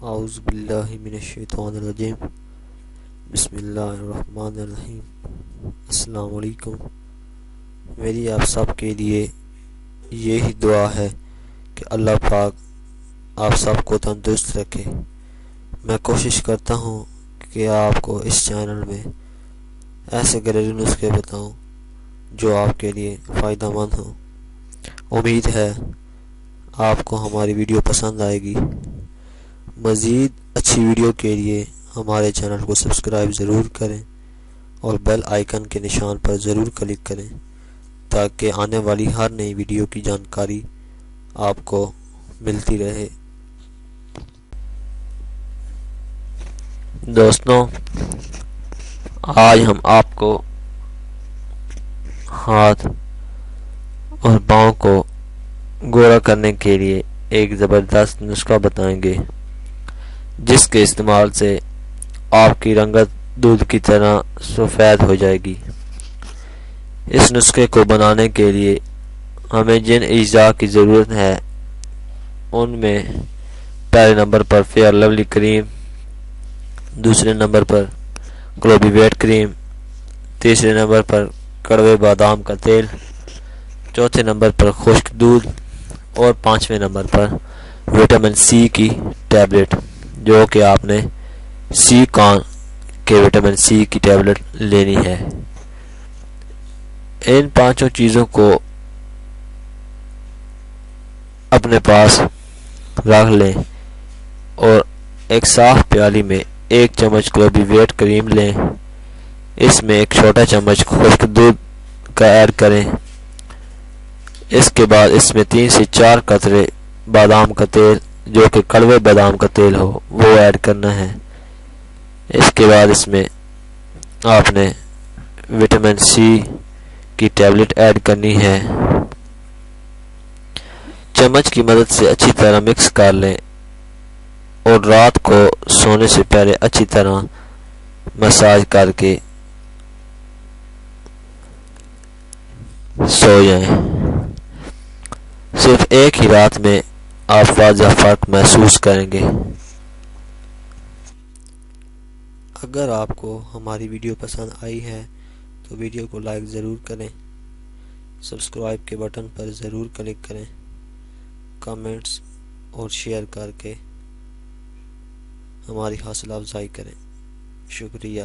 اعوذ باللہ من الشیطان الرجیم بسم اللہ الرحمن الرحیم۔ السلام علیکم۔ میری آپ سب کے لیے یہی دعا ہے کہ اللہ پاک آپ سب کو تندرست رکھے۔ میں کوشش کرتا ہوں کہ آپ کو اس چینل میں ایسے گھریلو نسخے بتاؤں جو آپ کے لیے فائدہ مند ہوں۔ امید ہے آپ کو ہماری ویڈیو پسند آئے گی۔ مزید اچھی ویڈیو کے لیے ہمارے چینل کو سبسکرائب ضرور کریں اور بیل آئیکن کے نشان پر ضرور کلک کریں تاکہ آنے والی ہر نئی ویڈیو کی جانکاری آپ کو ملتی رہے۔ دوستوں، آج ہم آپ کو ہاتھ اور پاؤں کو گورا کرنے کے لیے ایک زبردست نسخہ بتائیں گے جس کے استعمال سے آپ کی رنگت دودھ کی طرح سفید ہو جائے گی۔ اس نسخے کو بنانے کے لیے ہمیں جن اجزاء کی ضرورت ہے ان میں پہلے نمبر پر فیئر لولی کریم، دوسرے نمبر پر کلوبی ویٹ کریم، تیسرے نمبر پر کڑوے بادام کا تیل، چوتھے نمبر پر خشک دودھ اور پانچویں نمبر پر وٹامن سی کی ٹیبلٹ، جو کہ آپ نے سی کان کے وٹامن سی کی ٹیبلٹ لینی ہے۔ ان پانچوں چیزوں کو اپنے پاس رکھ لیں اور ایک صاف پیالی میں ایک چمچ کلوبی ویٹ کریم لیں۔ اس میں ایک چھوٹا چمچ خشک دودھ کا ایڈ کریں۔ اس کے بعد اس میں 3 سے 4 قطرے بادام کا تیل، جو کہ کڑوے بادام کا تیل ہو، وہ ایڈ کرنا ہے۔ اس کے بعد اس میں آپ نے وٹامن سی کی ٹیبلٹ ایڈ کرنی ہے۔ چمچ کی مدد سے اچھی طرح مکس کر لیں اور رات کو سونے سے پہلے اچھی طرح مساج کر کے سو جائیں۔ صرف ایک ہی رات میں آپ واضح فرق محسوس کریں گے۔ اگر آپ کو ہماری ویڈیو پسند آئی ہے تو ویڈیو کو لائک ضرور کریں، سبسکرائب کے بٹن پر ضرور کلک کریں، کمنٹس اور شیئر کر کے ہماری حوصلہ افزائی کریں۔ شکریہ۔